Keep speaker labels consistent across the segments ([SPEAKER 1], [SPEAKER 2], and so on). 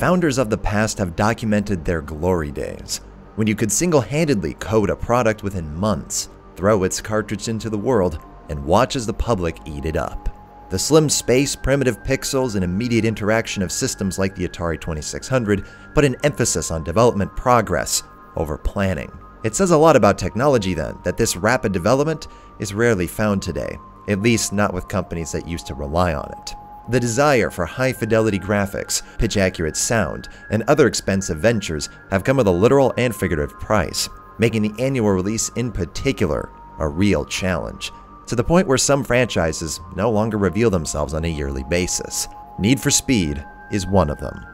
[SPEAKER 1] founders of the past have documented their glory days, when you could single-handedly code a product within months, throw its cartridge into the world, and watch as the public eat it up. The slim space, primitive pixels, and immediate interaction of systems like the Atari 2600 put an emphasis on development progress over planning. It says a lot about technology then, that this rapid development is rarely found today, at least not with companies that used to rely on it. The desire for high-fidelity graphics, pitch-accurate sound, and other expensive ventures have come with a literal and figurative price, making the annual release in particular a real challenge, to the point where some franchises no longer reveal themselves on a yearly basis. Need for Speed is one of them.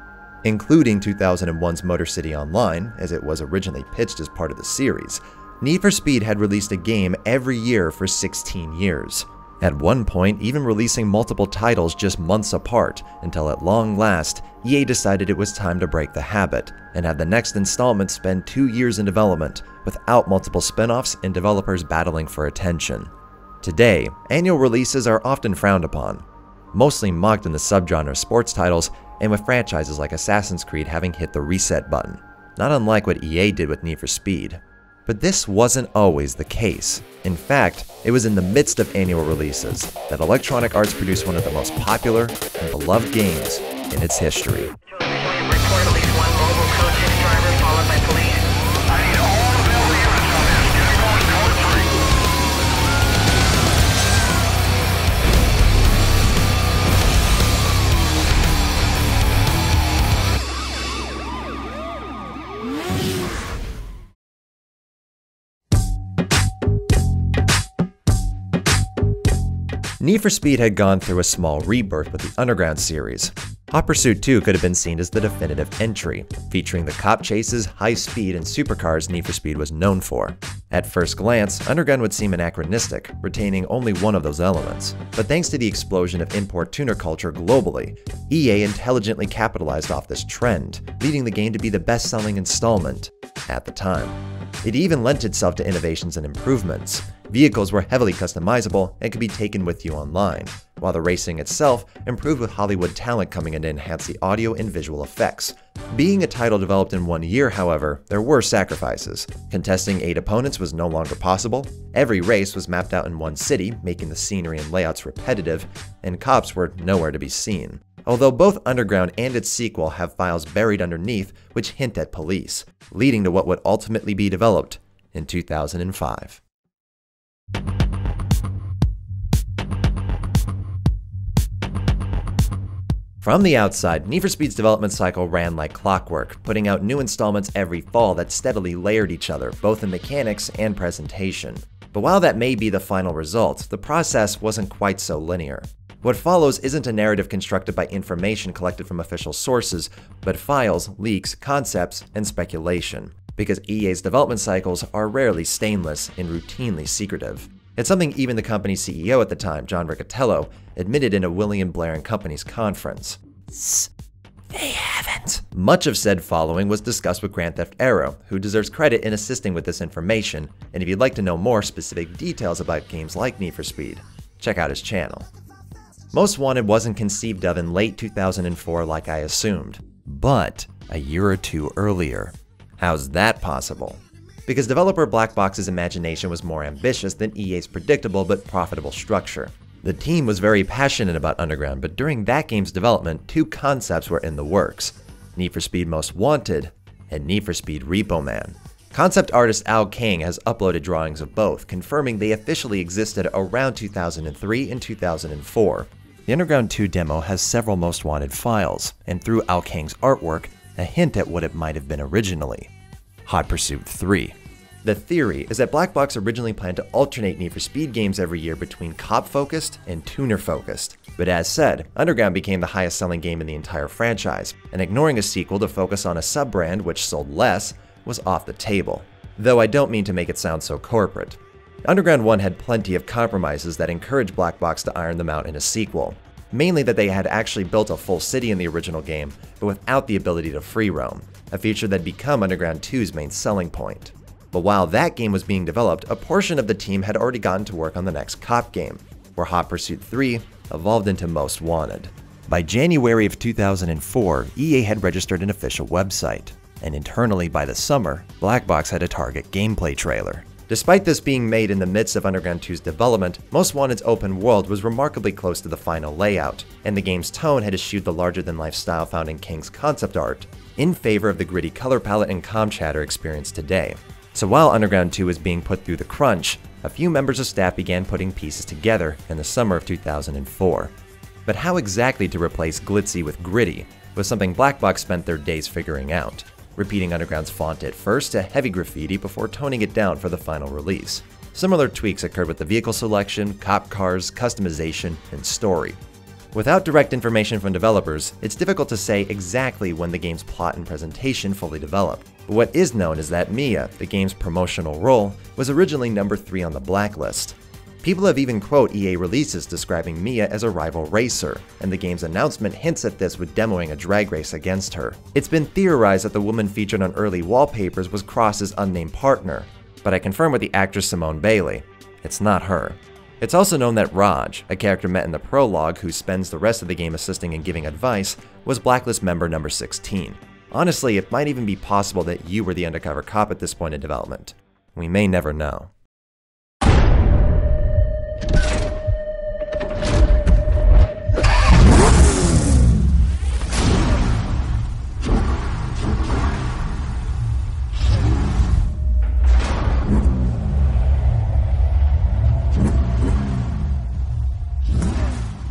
[SPEAKER 1] Including 2001's Motor City Online, as it was originally pitched as part of the series, Need for Speed had released a game every year for 16 years. At one point, even releasing multiple titles just months apart, until at long last, EA decided it was time to break the habit, and have the next installment spend 2 years in development, without multiple spin-offs and developers battling for attention. Today, annual releases are often frowned upon, mostly mocked in the subgenre of sports titles, and with franchises like Assassin's Creed having hit the reset button, not unlike what EA did with Need for Speed. But this wasn't always the case. In fact, it was in the midst of annual releases that Electronic Arts produced one of the most popular and beloved games in its history. Need for Speed had gone through a small rebirth with the Underground series. Hot Pursuit 2 could have been seen as the definitive entry, featuring the cop chases, high speed, and supercars Need for Speed was known for. At first glance, Underground would seem anachronistic, retaining only one of those elements. But thanks to the explosion of import tuner culture globally, EA intelligently capitalized off this trend, leading the game to be the best-selling installment at the time. It even lent itself to innovations and improvements. Vehicles were heavily customizable and could be taken with you online, while the racing itself improved with Hollywood talent coming in to enhance the audio and visual effects. Being a title developed in 1 year, however, there were sacrifices. Contesting 8 opponents was no longer possible, every race was mapped out in one city, making the scenery and layouts repetitive, and cops were nowhere to be seen. Although both Underground and its sequel have files buried underneath which hint at police, leading to what would ultimately be developed in 2005. From the outside, Need for Speed's development cycle ran like clockwork, putting out new installments every fall that steadily layered each other, both in mechanics and presentation. But while that may be the final result, the process wasn't quite so linear. What follows isn't a narrative constructed by information collected from official sources, but files, leaks, concepts, and speculation. Because EA's development cycles are rarely stainless and routinely secretive. It's something even the company's CEO at the time, John Riccitiello, admitted in a William Blair & Company's conference. They haven't. Much of said following was discussed with GrandTheftAero, who deserves credit in assisting with this information, and if you'd like to know more specific details about games like Need for Speed, check out his channel. Most Wanted wasn't conceived of in late 2004 like I assumed, but a year or two earlier. How's that possible? Because developer Black Box's imagination was more ambitious than EA's predictable but profitable structure. The team was very passionate about Underground, but during that game's development, 2 concepts were in the works: Need for Speed Most Wanted and Need for Speed Repo Man. Concept artist Al King has uploaded drawings of both, confirming they officially existed around 2003 and 2004. The Underground 2 demo has several Most Wanted files, and through Al King's artwork, a hint at what it might have been originally. Hot Pursuit 3. The theory is that Black Box originally planned to alternate Need for Speed games every year between cop-focused and tuner-focused. But as said, Underground became the highest-selling game in the entire franchise, and ignoring a sequel to focus on a sub-brand which sold less was off the table. Though I don't mean to make it sound so corporate. Underground 1 had plenty of compromises that encouraged Black Box to iron them out in a sequel. Mainly that they had actually built a full city in the original game, but without the ability to free roam, a feature that had become Underground 2's main selling point. But while that game was being developed, a portion of the team had already gotten to work on the next cop game, where Hot Pursuit 3 evolved into Most Wanted. By January of 2004, EA had registered an official website, and internally by the summer, Black Box had a target gameplay trailer. Despite this being made in the midst of Underground 2's development, Most Wanted's open world was remarkably close to the final layout, and the game's tone had eschewed the larger-than-life style found in King's concept art, in favor of the gritty color palette and comm chatter experienced today. So while Underground 2 was being put through the crunch, a few members of staff began putting pieces together in the summer of 2004. But how exactly to replace glitzy with gritty was something Black Box spent their days figuring out, repeating Underground's font at first to heavy graffiti before toning it down for the final release. Similar tweaks occurred with the vehicle selection, cop cars, customization, and story. Without direct information from developers, it's difficult to say exactly when the game's plot and presentation fully developed. But what is known is that Mia, the game's promotional role, was originally number 3 on the blacklist. People have even quote EA releases describing Mia as a rival racer, and the game's announcement hints at this with demoing a drag race against her. It's been theorized that the woman featured on early wallpapers was Cross's unnamed partner, but I confirmed with the actress Simone Bailey. It's not her. It's also known that Raj, a character met in the prologue who spends the rest of the game assisting and giving advice, was Blacklist member number 16. Honestly, it might even be possible that you were the undercover cop at this point in development. We may never know.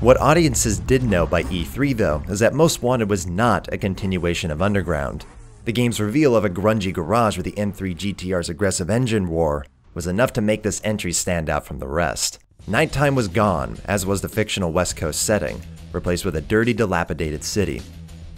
[SPEAKER 1] What audiences did know by E3 though, is that Most Wanted was not a continuation of Underground. The game's reveal of a grungy garage with the M3 GTR's aggressive engine roar was enough to make this entry stand out from the rest. Nighttime was gone, as was the fictional West Coast setting, replaced with a dirty, dilapidated city.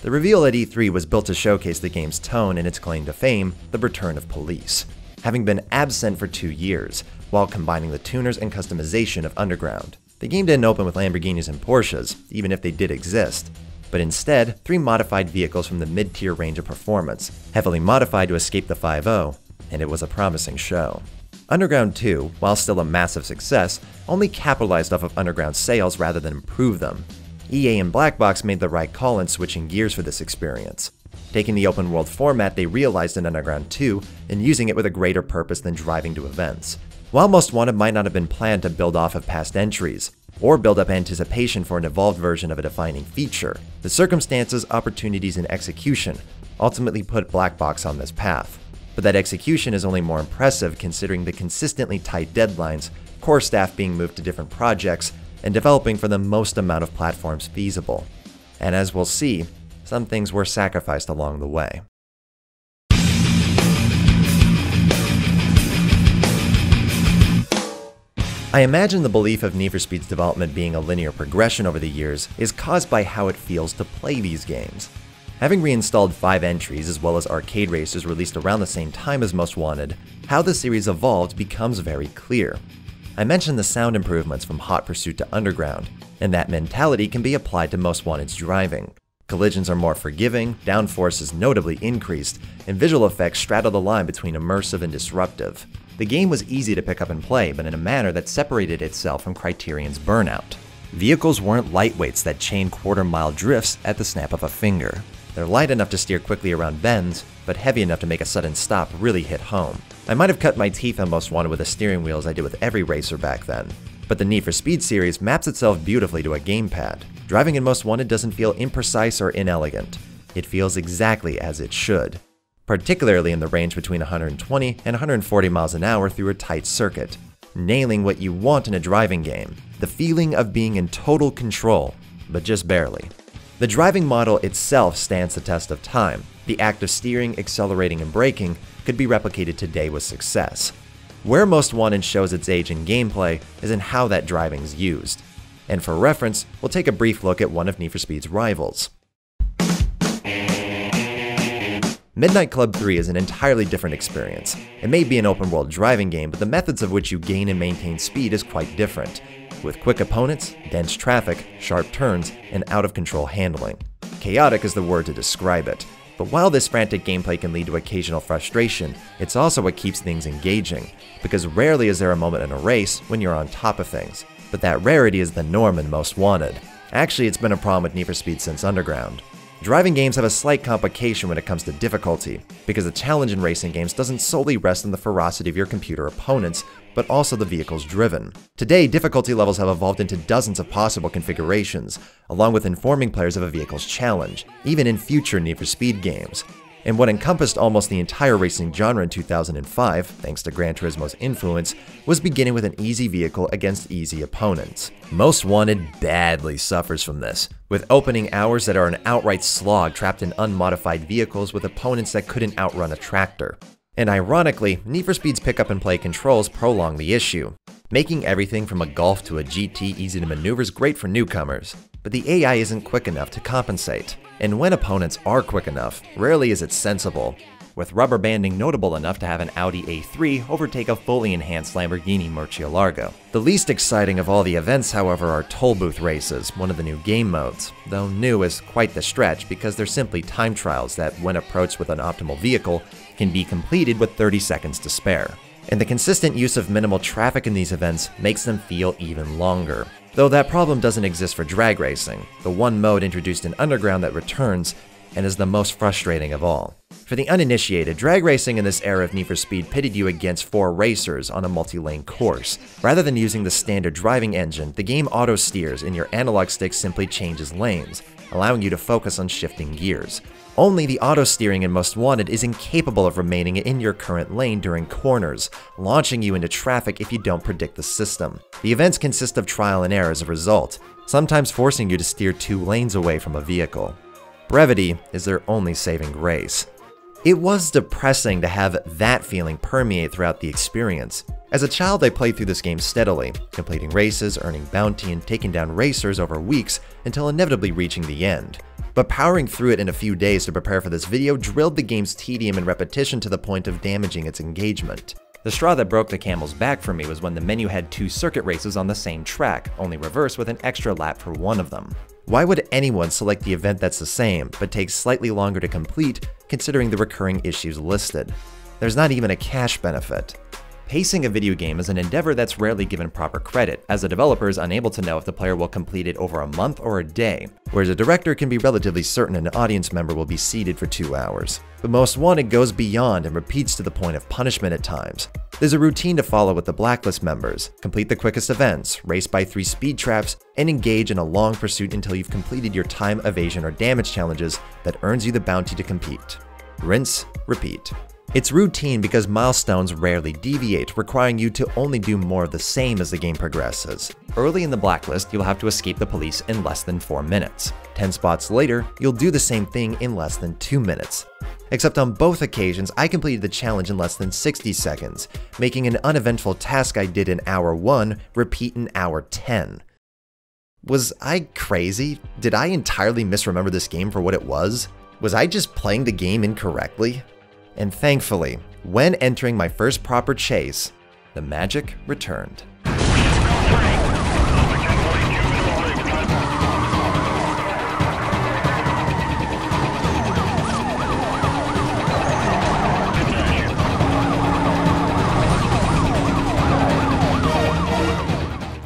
[SPEAKER 1] The reveal at E3 was built to showcase the game's tone and its claim to fame, the return of police, having been absent for 2 years, while combining the tuners and customization of Underground. The game didn't open with Lamborghinis and Porsches, even if they did exist, but instead 3 modified vehicles from the mid-tier range of performance, heavily modified to escape the 5.0, and it was a promising show. Underground 2, while still a massive success, only capitalized off of Underground's sales rather than improved them. EA and Black Box made the right call in switching gears for this experience, taking the open world format they realized in Underground 2 and using it with a greater purpose than driving to events. While Most Wanted might not have been planned to build off of past entries, or build up anticipation for an evolved version of a defining feature, the circumstances, opportunities, and execution ultimately put Black Box on this path. But that execution is only more impressive considering the consistently tight deadlines, core staff being moved to different projects, and developing for the most amount of platforms feasible. And as we'll see, some things were sacrificed along the way. I imagine the belief of Need for Speed's development being a linear progression over the years is caused by how it feels to play these games. Having reinstalled 5 entries as well as arcade races released around the same time as Most Wanted, how the series evolved becomes very clear. I mentioned the sound improvements from Hot Pursuit to Underground, and that mentality can be applied to Most Wanted's driving. Collisions are more forgiving, downforce is notably increased, and visual effects straddle the line between immersive and disruptive. The game was easy to pick up and play, but in a manner that separated itself from Criterion's Burnout. Vehicles weren't lightweights that chain quarter-mile drifts at the snap of a finger. They're light enough to steer quickly around bends, but heavy enough to make a sudden stop really hit home. I might have cut my teeth on Most Wanted with a steering wheel as I did with every racer back then, but the Need for Speed series maps itself beautifully to a gamepad. Driving in Most Wanted doesn't feel imprecise or inelegant. It feels exactly as it should, particularly in the range between 120 and 140 miles an hour through a tight circuit, nailing what you want in a driving game, the feeling of being in total control, but just barely. The driving model itself stands the test of time. The act of steering, accelerating, and braking could be replicated today with success. Where Most Wanted shows its age in gameplay is in how that driving's used. And for reference, we'll take a brief look at one of Need for Speed's rivals. Midnight Club 3 is an entirely different experience. It may be an open-world driving game, but the methods of which you gain and maintain speed is quite different, with quick opponents, dense traffic, sharp turns, and out-of-control handling. Chaotic is the word to describe it, but while this frantic gameplay can lead to occasional frustration, it's also what keeps things engaging, because rarely is there a moment in a race when you're on top of things, but that rarity is the norm in Most Wanted. Actually, it's been a problem with Need for Speed since Underground. Driving games have a slight complication when it comes to difficulty, because the challenge in racing games doesn't solely rest on the ferocity of your computer opponents, but also the vehicles driven. Today, difficulty levels have evolved into dozens of possible configurations, along with informing players of a vehicle's challenge, even in future Need for Speed games. And what encompassed almost the entire racing genre in 2005, thanks to Gran Turismo's influence, was beginning with an easy vehicle against easy opponents. Most Wanted badly suffers from this, with opening hours that are an outright slog trapped in unmodified vehicles with opponents that couldn't outrun a tractor. And ironically, Need for Speed's pick-up-and-play controls prolong the issue, making everything from a Golf to a GT easy to maneuver is great for newcomers, but the AI isn't quick enough to compensate. And when opponents are quick enough, rarely is it sensible, with rubber banding notable enough to have an Audi A3 overtake a fully enhanced Lamborghini Murcielago. The least exciting of all the events, however, are toll booth races, one of the new game modes, though new is quite the stretch because they're simply time trials that, when approached with an optimal vehicle, can be completed with 30 seconds to spare. And the consistent use of minimal traffic in these events makes them feel even longer. Though that problem doesn't exist for drag racing, the one mode introduced in Underground that returns and is the most frustrating of all. For the uninitiated, drag racing in this era of Need for Speed pitted you against 4 racers on a multi-lane course. Rather than using the standard driving engine, the game auto-steers and your analog stick simply changes lanes, allowing you to focus on shifting gears. Only the auto-steering in Most Wanted is incapable of remaining in your current lane during corners, launching you into traffic if you don't predict the system. The events consist of trial and error as a result, sometimes forcing you to steer 2 lanes away from a vehicle. Brevity is their only saving grace. It was depressing to have that feeling permeate throughout the experience. As a child, I played through this game steadily, completing races, earning bounty, and taking down racers over weeks until inevitably reaching the end. But powering through it in a few days to prepare for this video drilled the game's tedium and repetition to the point of damaging its engagement. The straw that broke the camel's back for me was when the menu had 2 circuit races on the same track, only reversed with an extra lap for one of them. Why would anyone select the event that's the same, but takes slightly longer to complete, considering the recurring issues listed? There's not even a cash benefit. Pacing a video game is an endeavor that's rarely given proper credit, as the developer is unable to know if the player will complete it over a month or a day, whereas a director can be relatively certain an audience member will be seated for 2 hours. But Most Wanted goes beyond and repeats to the point of punishment at times. There's a routine to follow with the Blacklist members: complete the quickest events, race by 3 speed traps, and engage in a long pursuit until you've completed your time, evasion, or damage challenges that earns you the bounty to compete. Rinse, repeat. It's routine because milestones rarely deviate, requiring you to only do more of the same as the game progresses. Early in the Blacklist, you'll have to escape the police in less than 4 minutes. 10 spots later, you'll do the same thing in less than 2 minutes. Except on both occasions, I completed the challenge in less than 60 seconds, making an uneventful task I did in hour 1 repeat in hour 10. Was I crazy? Did I entirely misremember this game for what it was? Was I just playing the game incorrectly? And thankfully, when entering my first proper chase, the magic returned.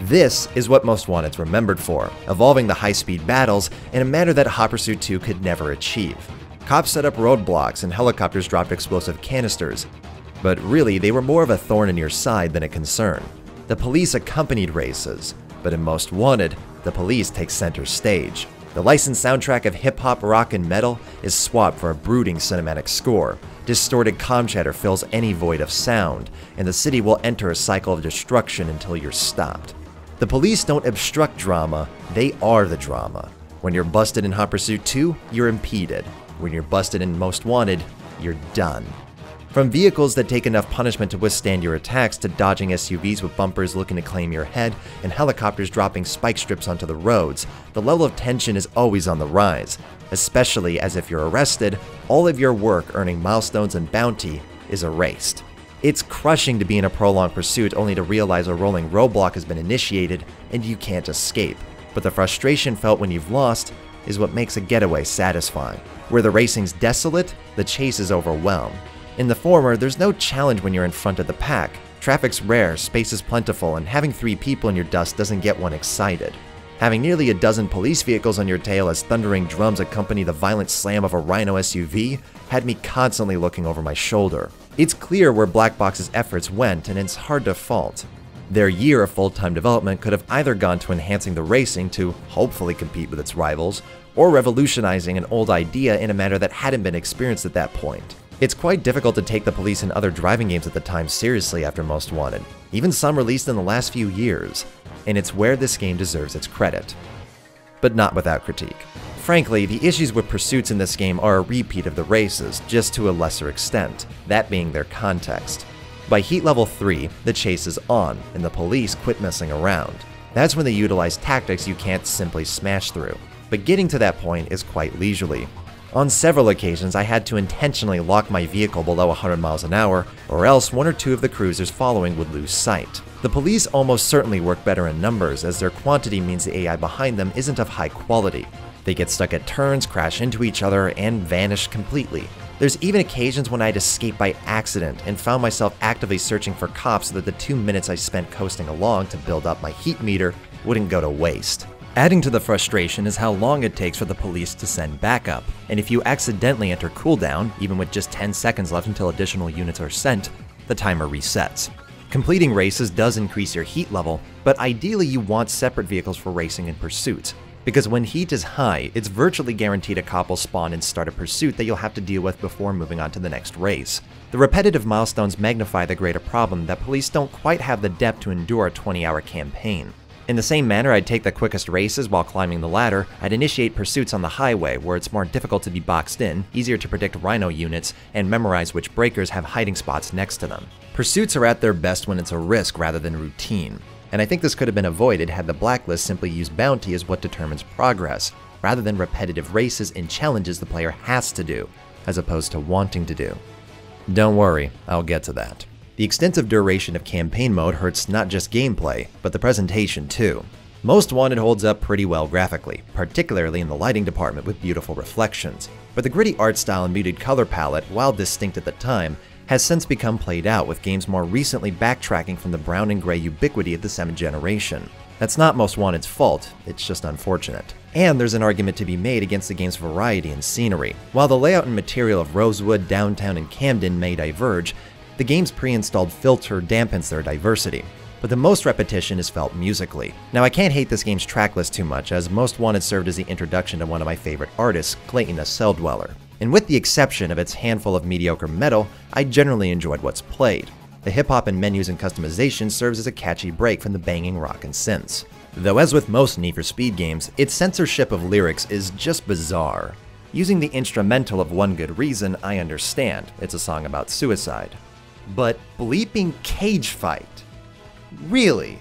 [SPEAKER 1] This is what Most Wanted's remembered for, evolving the high-speed battles in a manner that Hot Pursuit 2 could never achieve. Cops set up roadblocks and helicopters dropped explosive canisters, but really they were more of a thorn in your side than a concern. The police accompanied races, but in Most Wanted, the police take center stage. The licensed soundtrack of hip-hop, rock, and metal is swapped for a brooding cinematic score. Distorted comm chatter fills any void of sound, and the city will enter a cycle of destruction until you're stopped. The police don't obstruct drama, they are the drama. When you're busted in Hot Pursuit 2, you're impeded. When you're busted in Most Wanted, you're done. From vehicles that take enough punishment to withstand your attacks to dodging SUVs with bumpers looking to claim your head and helicopters dropping spike strips onto the roads, the level of tension is always on the rise, especially as if you're arrested, all of your work earning milestones and bounty is erased. It's crushing to be in a prolonged pursuit only to realize a rolling roadblock has been initiated and you can't escape. But the frustration felt when you've lost is what makes a getaway satisfying. Where the racing's desolate, the chase is overwhelmed. In the former, there's no challenge when you're in front of the pack. Traffic's rare, space is plentiful, and having 3 people in your dust doesn't get one excited. Having nearly a dozen police vehicles on your tail as thundering drums accompany the violent slam of a Rhino SUV had me constantly looking over my shoulder. It's clear where Black Box's efforts went, and it's hard to fault. Their year of full-time development could have either gone to enhancing the racing to hopefully compete with its rivals, or revolutionizing an old idea in a manner that hadn't been experienced at that point. It's quite difficult to take the police and other driving games at the time seriously after Most Wanted, even some released in the last few years, and it's where this game deserves its credit. But not without critique. Frankly, the issues with pursuits in this game are a repeat of the races, just to a lesser extent, that being their context. By heat level 3, the chase is on, and the police quit messing around. That's when they utilize tactics you can't simply smash through, but getting to that point is quite leisurely. On several occasions, I had to intentionally lock my vehicle below 100 miles an hour, or else one or two of the cruisers following would lose sight. The police almost certainly work better in numbers, as their quantity means the AI behind them isn't of high quality. They get stuck at turns, crash into each other, and vanish completely. There's even occasions when I'd escaped by accident and found myself actively searching for cops so that the 2 minutes I spent coasting along to build up my heat meter wouldn't go to waste. Adding to the frustration is how long it takes for the police to send backup, and if you accidentally enter cooldown, even with just 10 seconds left until additional units are sent, the timer resets. Completing races does increase your heat level, but ideally you want separate vehicles for racing and pursuit, because when heat is high, it's virtually guaranteed a cop will spawn and start a pursuit that you'll have to deal with before moving on to the next race. The repetitive milestones magnify the greater problem that police don't quite have the depth to endure a 20-hour campaign. In the same manner I'd take the quickest races while climbing the ladder, I'd initiate pursuits on the highway where it's more difficult to be boxed in, easier to predict Rhino units, and memorize which breakers have hiding spots next to them. Pursuits are at their best when it's a risk rather than routine, and I think this could have been avoided had the Blacklist simply used bounty as what determines progress, rather than repetitive races and challenges the player has to do, as opposed to wanting to do. Don't worry, I'll get to that. The extensive duration of campaign mode hurts not just gameplay, but the presentation too. Most Wanted holds up pretty well graphically, particularly in the lighting department with beautiful reflections, but the gritty art style and muted color palette, while distinct at the time, has since become played out with games more recently backtracking from the brown and gray ubiquity of the 7th generation. That's not Most Wanted's fault, it's just unfortunate. And there's an argument to be made against the game's variety and scenery. While the layout and material of Rosewood, Downtown, and Camden may diverge, the game's pre-installed filter dampens their diversity, but the most repetition is felt musically. Now I can't hate this game's tracklist too much, as Most Wanted served as the introduction to one of my favorite artists, Clayton a Cell Dweller. And with the exception of its handful of mediocre metal, I generally enjoyed what's played. The hip-hop and menus and customization serves as a catchy break from the banging rock and synths. Though as with most Need for Speed games, its censorship of lyrics is just bizarre. Using the instrumental of One Good Reason, I understand, it's a song about suicide. But bleeping cage fight? Really?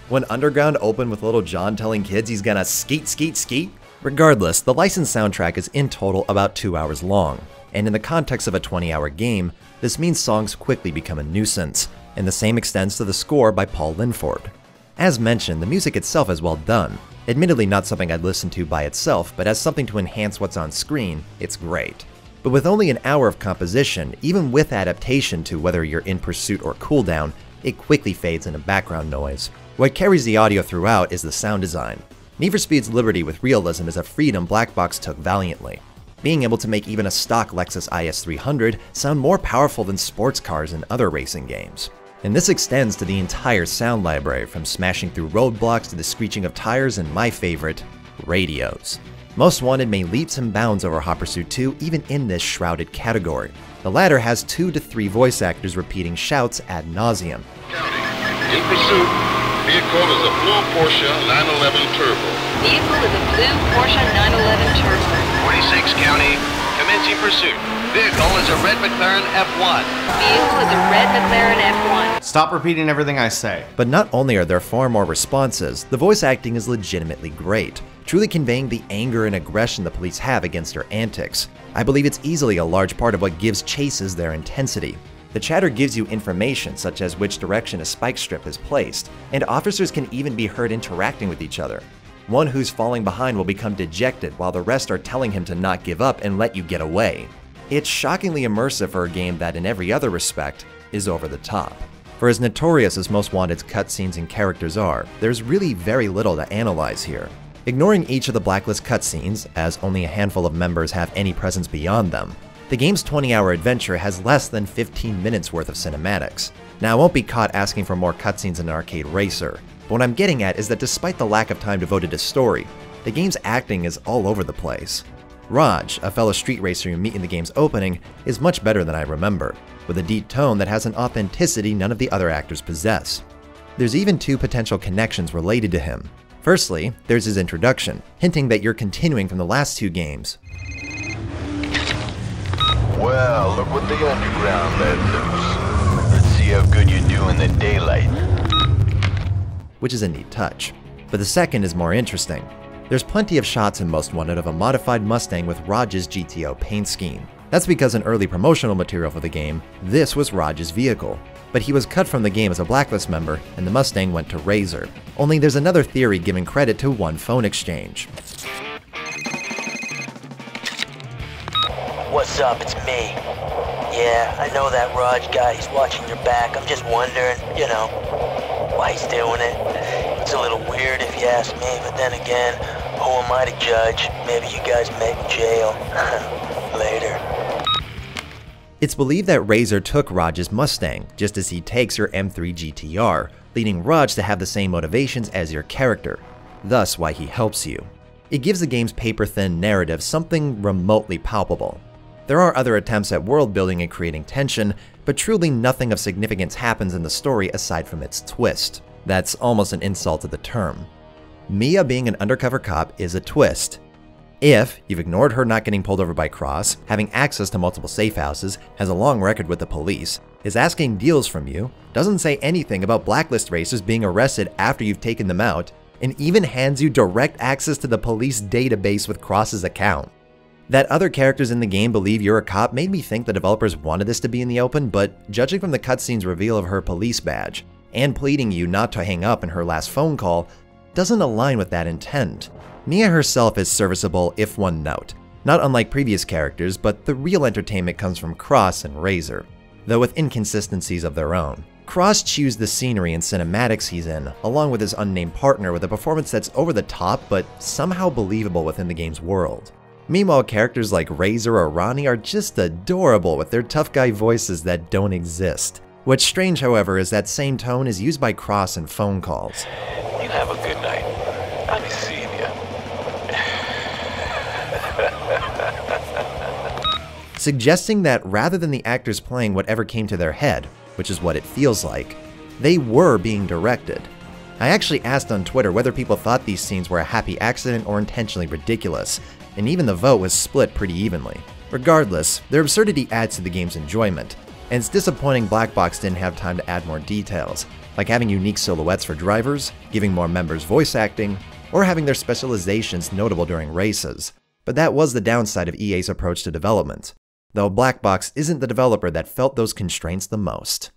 [SPEAKER 1] When Underground opened with Little John telling kids he's gonna skeet skeet skeet? Regardless, the licensed soundtrack is in total about 2 hours long, and in the context of a 20-hour game, this means songs quickly become a nuisance, and the same extends to the score by Paul Linford. As mentioned, the music itself is well done. Admittedly not something I'd listen to by itself, but as something to enhance what's on screen, it's great. But with only an hour of composition, even with adaptation to whether you're in pursuit or cooldown, it quickly fades into background noise. What carries the audio throughout is the sound design. Need for Speed's liberty with realism is a freedom Black Box took valiantly, being able to make even a stock Lexus IS300 sound more powerful than sports cars in other racing games. And this extends to the entire sound library, from smashing through roadblocks to the screeching of tires and my favorite, radios. Most Wanted made leaps and bounds over Hot Pursuit 2 even in this shrouded category. The latter has 2 to 3 voice actors repeating shouts ad nauseum.
[SPEAKER 2] In pursuit, vehicle is a blue Porsche 911 Turbo.
[SPEAKER 3] Vehicle is a blue Porsche 911 Turbo.
[SPEAKER 4] 46 County, commencing pursuit. Vehicle is a red McLaren F1.
[SPEAKER 3] Vehicle is a red McLaren F1.
[SPEAKER 5] Stop repeating everything I say.
[SPEAKER 1] But not only are there far more responses, the voice acting is legitimately great, truly conveying the anger and aggression the police have against their antics. I believe it's easily a large part of what gives chases their intensity. The chatter gives you information such as which direction a spike strip is placed, and officers can even be heard interacting with each other. One who's falling behind will become dejected while the rest are telling him to not give up and let you get away. It's shockingly immersive for a game that, in every other respect, is over the top. For as notorious as Most Wanted's cutscenes and characters are, there's really very little to analyze here. Ignoring each of the Blacklist cutscenes, as only a handful of members have any presence beyond them, the game's 20-hour adventure has less than 15 minutes worth of cinematics. Now, I won't be caught asking for more cutscenes in an arcade racer, but what I'm getting at is that despite the lack of time devoted to story, the game's acting is all over the place. Raj, a fellow street racer you meet in the game's opening, is much better than I remember, with a deep tone that has an authenticity none of the other actors possess. There's even two potential connections related to him. Firstly, there's his introduction, hinting that you're continuing from the last two games.
[SPEAKER 6] Well, look what the underground let loose. Let's see how good you do in the daylight.
[SPEAKER 1] Which is a neat touch. But the second is more interesting. There's plenty of shots in Most Wanted of a modified Mustang with Raj's GTO paint scheme. That's because in early promotional material for the game, this was Raj's vehicle. But he was cut from the game as a Blacklist member, and the Mustang went to Razor. Only there's another theory giving credit to one phone exchange.
[SPEAKER 7] What's up? It's me. Yeah, I know that Raj guy. He's watching your back. I'm just wondering, why he's doing it. It's a little weird if you ask me, but then again, who am I to judge? Maybe you guys met in jail. Later.
[SPEAKER 1] It's believed that Razor took Raj's Mustang, just as he takes your M3 GTR, leading Raj to have the same motivations as your character, thus why he helps you. It gives the game's paper-thin narrative something remotely palpable. There are other attempts at world building and creating tension, but truly nothing of significance happens in the story aside from its twist. That's almost an insult to the term. Mia being an undercover cop is a twist. If you've ignored her not getting pulled over by Cross, having access to multiple safe houses, has a long record with the police, is asking deals from you, doesn't say anything about Blacklist racers being arrested after you've taken them out, and even hands you direct access to the police database with Cross's account. That other characters in the game believe you're a cop made me think the developers wanted this to be in the open, but judging from the cutscene's reveal of her police badge, and pleading you not to hang up in her last phone call, doesn't align with that intent. Mia herself is serviceable if one note, not unlike previous characters, but the real entertainment comes from Cross and Razor, though with inconsistencies of their own. Cross chews the scenery and cinematics he's in, along with his unnamed partner with a performance that's over the top but somehow believable within the game's world. Meanwhile, characters like Razor or Ronnie are just adorable with their tough guy voices that don't exist. What's strange, however, is that same tone is used by Cross in phone calls.
[SPEAKER 6] You have a good night. I'll be seeing you.
[SPEAKER 1] Suggesting that rather than the actors playing whatever came to their head, which is what it feels like, they were being directed. I actually asked on Twitter whether people thought these scenes were a happy accident or intentionally ridiculous, and even the vote was split pretty evenly. Regardless, their absurdity adds to the game's enjoyment, and it's disappointing Black Box didn't have time to add more details, like having unique silhouettes for drivers, giving more members voice acting, or having their specializations notable during races. But that was the downside of EA's approach to development, though Black Box isn't the developer that felt those constraints the most.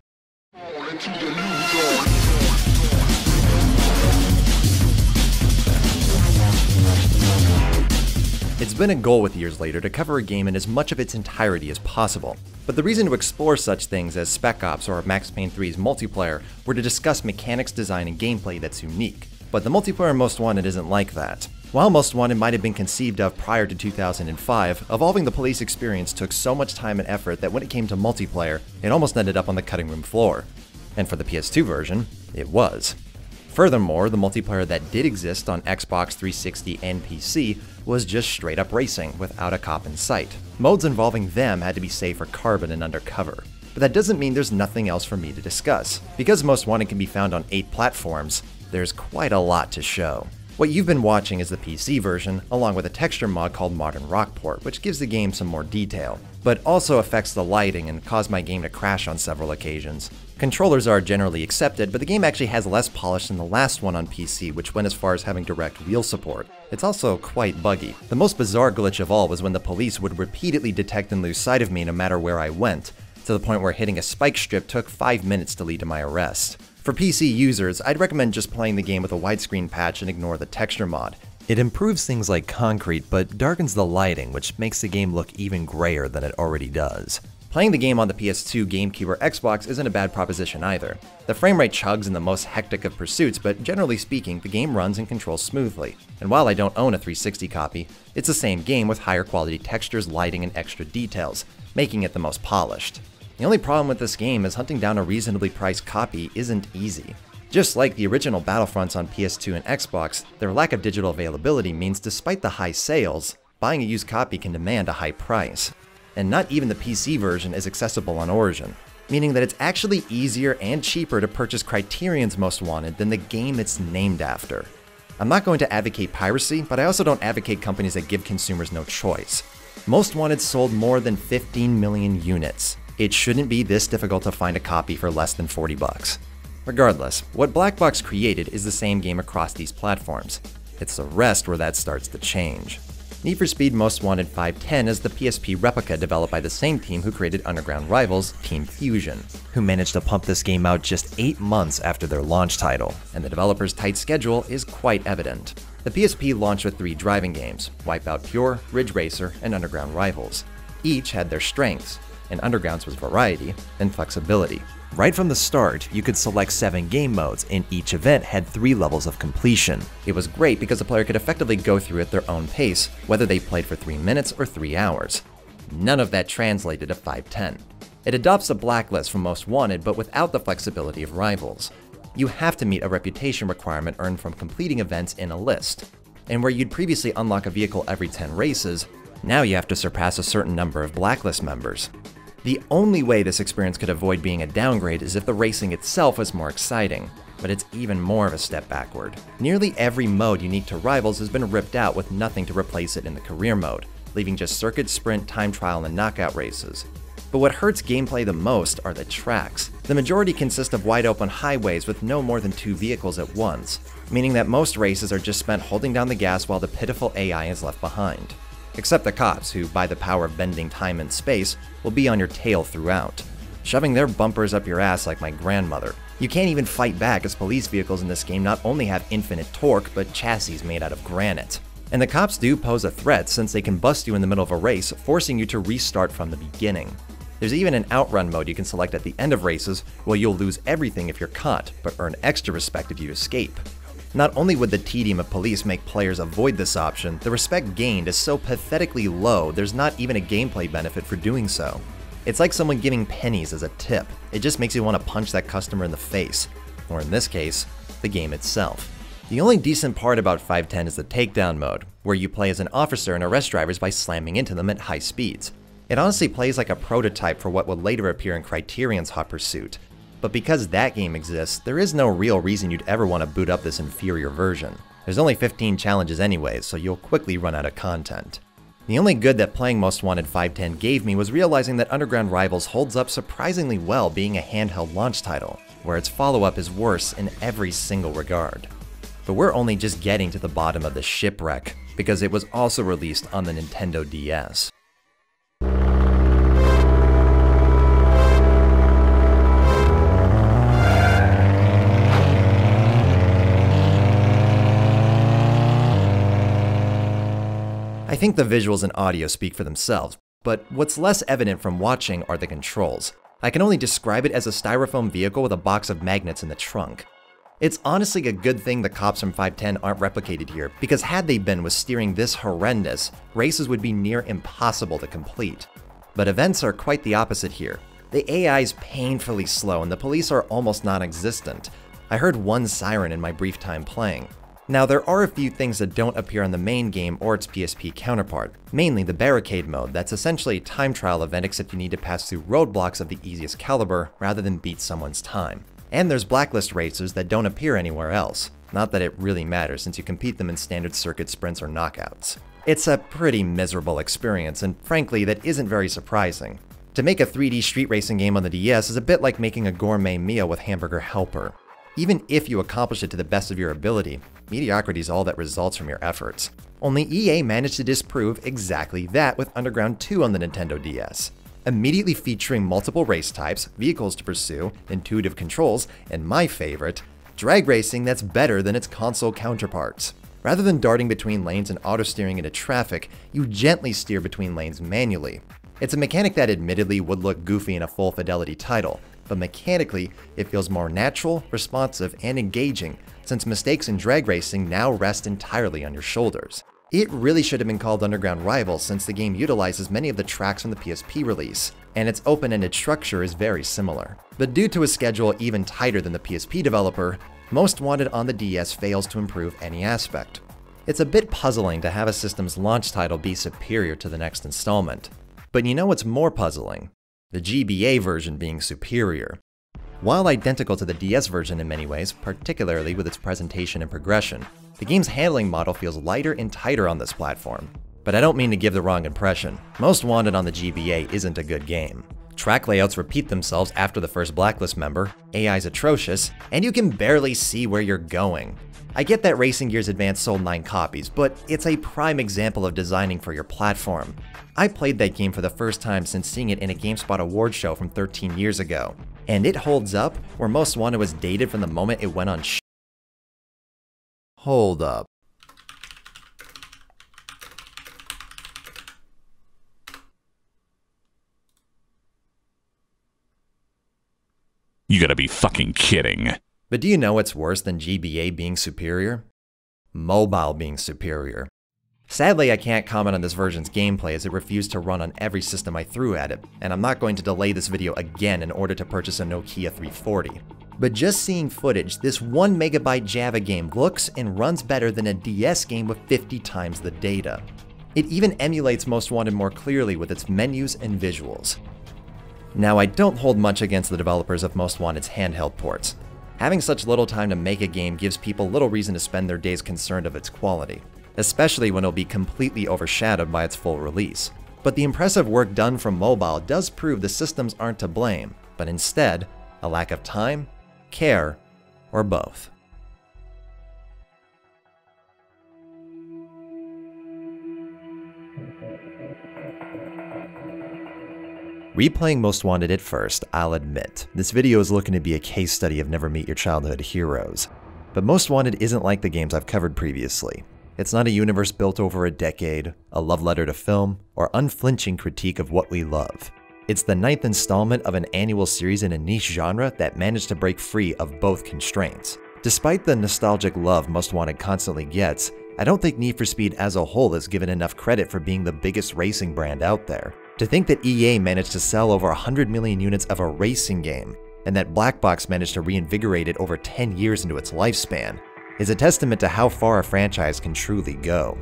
[SPEAKER 1] It's been a goal with Years Later to cover a game in as much of its entirety as possible, but the reason to explore such things as Spec Ops or Max Payne 3's multiplayer were to discuss mechanics, design, and gameplay that's unique. But the multiplayer in Most Wanted isn't like that. While Most Wanted might have been conceived of prior to 2005, evolving the police experience took so much time and effort that when it came to multiplayer, it almost ended up on the cutting room floor. And for the PS2 version, it was. Furthermore, the multiplayer that did exist on Xbox 360 and PC was just straight up racing without a cop in sight. Modes involving them had to be saved for Carbon and Undercover. But that doesn't mean there's nothing else for me to discuss. Because Most Wanted can be found on 8 platforms, there's quite a lot to show. What you've been watching is the PC version, along with a texture mod called Modern Rockport, which gives the game some more detail, but also affects the lighting and caused my game to crash on several occasions. Controllers are generally accepted, but the game actually has less polish than the last one on PC, which went as far as having direct wheel support. It's also quite buggy. The most bizarre glitch of all was when the police would repeatedly detect and lose sight of me no matter where I went, to the point where hitting a spike strip took 5 minutes to lead to my arrest. For PC users, I'd recommend just playing the game with a widescreen patch and ignore the texture mod. It improves things like concrete, but darkens the lighting, which makes the game look even grayer than it already does. Playing the game on the PS2, GameCube, or Xbox isn't a bad proposition either. The frame rate chugs in the most hectic of pursuits, but generally speaking, the game runs and controls smoothly. And while I don't own a 360 copy, it's the same game with higher quality textures, lighting, and extra details, making it the most polished. The only problem with this game is hunting down a reasonably priced copy isn't easy. Just like the original Battlefronts on PS2 and Xbox, their lack of digital availability means despite the high sales, buying a used copy can demand a high price. And not even the PC version is accessible on Origin, meaning that it's actually easier and cheaper to purchase Criterion's Most Wanted than the game it's named after. I'm not going to advocate piracy, but I also don't advocate companies that give consumers no choice. Most Wanted sold more than 15 million units. It shouldn't be this difficult to find a copy for less than 40 bucks. Regardless, what Black Box created is the same game across these platforms. It's the rest where that starts to change. Need for Speed Most Wanted 510 is the PSP replica developed by the same team who created Underground Rivals, Team Fusion, who managed to pump this game out just 8 months after their launch title, and the developer's tight schedule is quite evident. The PSP launched with 3 driving games, Wipeout Pure, Ridge Racer, and Underground Rivals. Each had their strengths, and Underground's was variety and flexibility. Right from the start, you could select 7 game modes, and each event had 3 levels of completion. It was great because the player could effectively go through at their own pace, whether they played for 3 minutes or 3 hours. None of that translated to 510. It adopts the blacklist from Most Wanted, but without the flexibility of Rivals. You have to meet a reputation requirement earned from completing events in a list. And where you'd previously unlock a vehicle every 10 races, now you have to surpass a certain number of blacklist members. The only way this experience could avoid being a downgrade is if the racing itself was more exciting, but it's even more of a step backward. Nearly every mode unique to Rivals has been ripped out with nothing to replace it in the career mode, leaving just circuit, sprint, time trial, and knockout races. But what hurts gameplay the most are the tracks. The majority consist of wide open highways with no more than 2 vehicles at once, meaning that most races are just spent holding down the gas while the pitiful AI is left behind. Except the cops, who, by the power of bending time and space, will be on your tail throughout, shoving their bumpers up your ass like my grandmother. You can't even fight back as police vehicles in this game not only have infinite torque, but chassis made out of granite. And the cops do pose a threat since they can bust you in the middle of a race, forcing you to restart from the beginning. There's even an outrun mode you can select at the end of races, where you'll lose everything if you're caught, but earn extra respect if you escape. Not only would the tedium of police make players avoid this option, the respect gained is so pathetically low there's not even a gameplay benefit for doing so. It's like someone giving pennies as a tip. It just makes you want to punch that customer in the face, or in this case, the game itself. The only decent part about 510 is the takedown mode, where you play as an officer and arrest drivers by slamming into them at high speeds. It honestly plays like a prototype for what would later appear in Criterion's Hot Pursuit. But because that game exists, there is no real reason you'd ever want to boot up this inferior version. There's only 15 challenges anyways, so you'll quickly run out of content. The only good that playing Most Wanted 510 gave me was realizing that Underground Rivals holds up surprisingly well being a handheld launch title, where its follow-up is worse in every single regard. But we're only just getting to the bottom of the shipwreck, because it was also released on the Nintendo DS. I think the visuals and audio speak for themselves, but what's less evident from watching are the controls. I can only describe it as a styrofoam vehicle with a box of magnets in the trunk. It's honestly a good thing the cops from 510 aren't replicated here, because had they been with steering this horrendous, races would be near impossible to complete. But events are quite the opposite here. The AI is painfully slow and the police are almost non-existent. I heard one siren in my brief time playing. Now, there are a few things that don't appear on the main game or its PSP counterpart, mainly the barricade mode that's essentially a time trial event except you need to pass through roadblocks of the easiest caliber rather than beat someone's time. And there's blacklist races that don't appear anywhere else, not that it really matters since you compete them in standard circuit sprints or knockouts. It's a pretty miserable experience, and frankly that isn't very surprising. To make a 3D street racing game on the DS is a bit like making a gourmet meal with Hamburger Helper. Even if you accomplish it to the best of your ability, mediocrity is all that results from your efforts. Only EA managed to disprove exactly that with Underground 2 on the Nintendo DS. Immediately featuring multiple race types, vehicles to pursue, intuitive controls, and my favorite, drag racing that's better than its console counterparts. Rather than darting between lanes and auto-steering into traffic, you gently steer between lanes manually. It's a mechanic that admittedly would look goofy in a full fidelity title, but mechanically, it feels more natural, responsive, and engaging, since mistakes in drag racing now rest entirely on your shoulders. It really should have been called Underground Rivals since the game utilizes many of the tracks from the PSP release, and its open-ended structure is very similar. But due to a schedule even tighter than the PSP developer, Most Wanted on the DS fails to improve any aspect. It's a bit puzzling to have a system's launch title be superior to the next installment. But you know what's more puzzling? The GBA version being superior. While identical to the DS version in many ways, particularly with its presentation and progression, the game's handling model feels lighter and tighter on this platform. But I don't mean to give the wrong impression. Most Wanted on the GBA isn't a good game. Track layouts repeat themselves after the first Blacklist member, AI's atrocious, and you can barely see where you're going. I get that Racing Gears Advance sold 9 copies, but it's a prime example of designing for your platform. I played that game for the first time since seeing it in a GameSpot award show from 13 years ago, and it holds up where Most Wanted was dated from the moment it went on Hold up.
[SPEAKER 8] You gotta be fucking kidding.
[SPEAKER 1] But do you know what's worse than GBA being superior? Mobile being superior. Sadly, I can't comment on this version's gameplay as it refused to run on every system I threw at it, and I'm not going to delay this video again in order to purchase a Nokia 340. But just seeing footage, this 1 megabyte Java game looks and runs better than a DS game with 50 times the data. It even emulates Most Wanted more clearly with its menus and visuals. Now, I don't hold much against the developers of Most Wanted's handheld ports. Having such little time to make a game gives people little reason to spend their days concerned of its quality, especially when it'll be completely overshadowed by its full release. But the impressive work done from mobile does prove the systems aren't to blame, but instead, a lack of time, care, or both. Replaying Most Wanted at first, I'll admit, this video is looking to be a case study of never meet your childhood heroes. But Most Wanted isn't like the games I've covered previously. It's not a universe built over a decade, a love letter to film, or unflinching critique of what we love. It's the 9th installment of an annual series in a niche genre that managed to break free of both constraints. Despite the nostalgic love Most Wanted constantly gets, I don't think Need for Speed as a whole is given enough credit for being the biggest racing brand out there. To think that EA managed to sell over 100 million units of a racing game, and that Black Box managed to reinvigorate it over 10 years into its lifespan, is a testament to how far a franchise can truly go.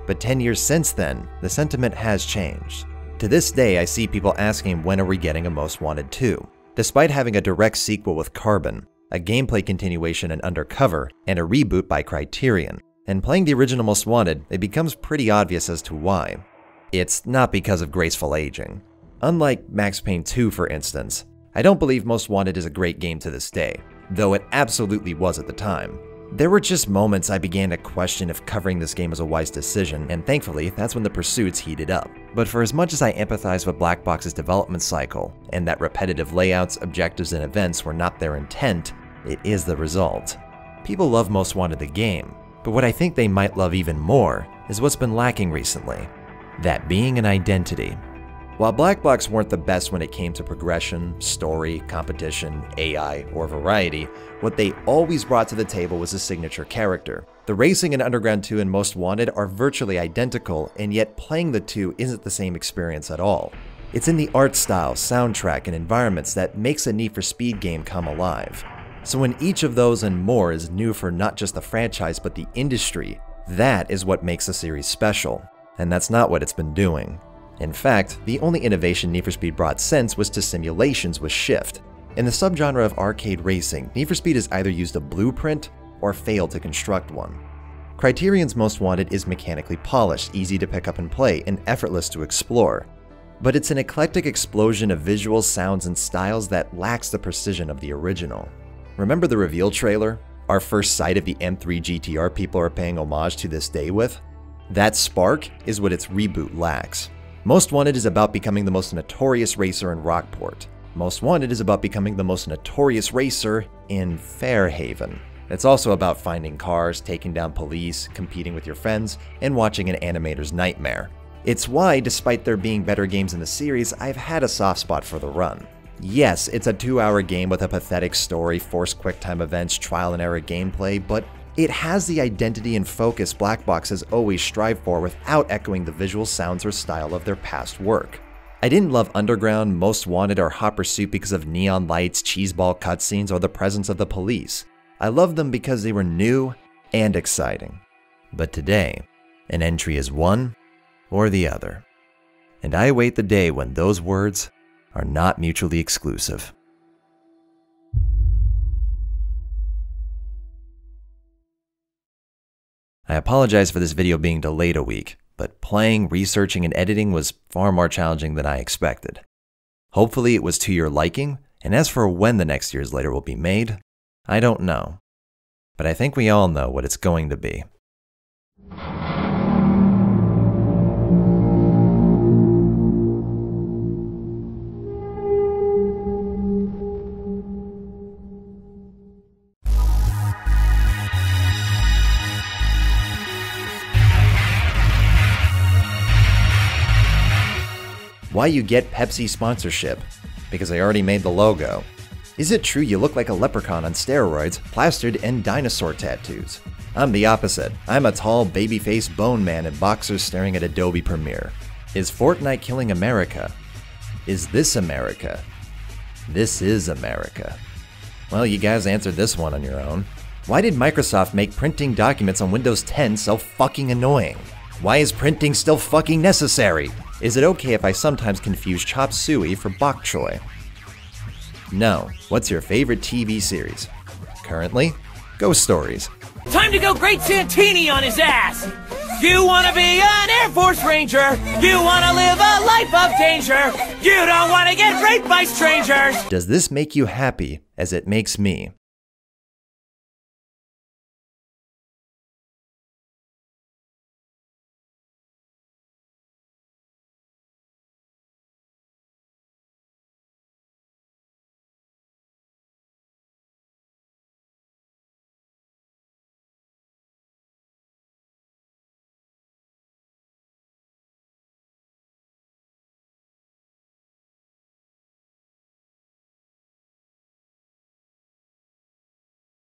[SPEAKER 1] But 10 years since then, the sentiment has changed. To this day, I see people asking when are we getting a Most Wanted 2, despite having a direct sequel with Carbon, a gameplay continuation in Undercover, and a reboot by Criterion. And playing the original Most Wanted, it becomes pretty obvious as to why. It's not because of graceful aging. Unlike Max Payne 2, for instance, I don't believe Most Wanted is a great game to this day, though it absolutely was at the time. There were just moments I began to question if covering this game was a wise decision, and thankfully, that's when the pursuits heated up. But for as much as I empathize with Black Box's development cycle, and that repetitive layouts, objectives, and events were not their intent, it is the result. People love Most Wanted the game, but what I think they might love even more is what's been lacking recently. That being an identity. While Black Box weren't the best when it came to progression, story, competition, AI, or variety, what they always brought to the table was a signature character. The racing in Underground 2 and Most Wanted are virtually identical, and yet playing the two isn't the same experience at all. It's in the art style, soundtrack, and environments that makes a Need for Speed game come alive. So when each of those and more is new for not just the franchise but the industry, that is what makes the series special. And that's not what it's been doing. In fact, the only innovation Need for Speed brought since was to simulations with Shift. In the subgenre of arcade racing, Need for Speed has either used a blueprint or failed to construct one. Criterion's Most Wanted is mechanically polished, easy to pick up and play, and effortless to explore. But it's an eclectic explosion of visuals, sounds, and styles that lacks the precision of the original. Remember the reveal trailer? Our first sight of the M3 GTR people are paying homage to this day with? That spark is what its reboot lacks. Most Wanted is about becoming the most notorious racer in Rockport. Most Wanted is about becoming the most notorious racer in Fairhaven. It's also about finding cars, taking down police, competing with your friends, and watching an animator's nightmare. It's why, despite there being better games in the series, I've had a soft spot for the run. Yes, it's a 2-hour game with a pathetic story, forced quick-time events, trial-and-error gameplay, but it has the identity and focus Black Box has always strived for without echoing the visual sounds or style of their past work. I didn't love Underground, Most Wanted, or Hot Pursuit because of neon lights, cheeseball cutscenes, or the presence of the police. I loved them because they were new and exciting. But today, an entry is one or the other. And I await the day when those words are not mutually exclusive. I apologize for this video being delayed a week, but playing, researching, and editing was far more challenging than I expected. Hopefully it was to your liking, and as for when the next Years Later will be made, I don't know. But I think we all know what it's going to be. Why you get Pepsi sponsorship? Because I already made the logo. Is it true you look like a leprechaun on steroids, plastered in dinosaur tattoos? I'm the opposite. I'm a tall, baby-faced bone man in boxers staring at Adobe Premiere. Is Fortnite killing America? Is this America? This is America. Well, you guys answered this one on your own. Why did Microsoft make printing documents on Windows 10 so fucking annoying? Why is printing still fucking necessary? Is it okay if I sometimes confuse chop suey for bok choy? No. What's your favorite TV series? Currently, Ghost Stories.
[SPEAKER 9] Time to go Great Santini on his ass! You wanna be an Air Force Ranger! You wanna live a life of danger! You don't wanna get raped by strangers!
[SPEAKER 1] Does this make you happy as it makes me?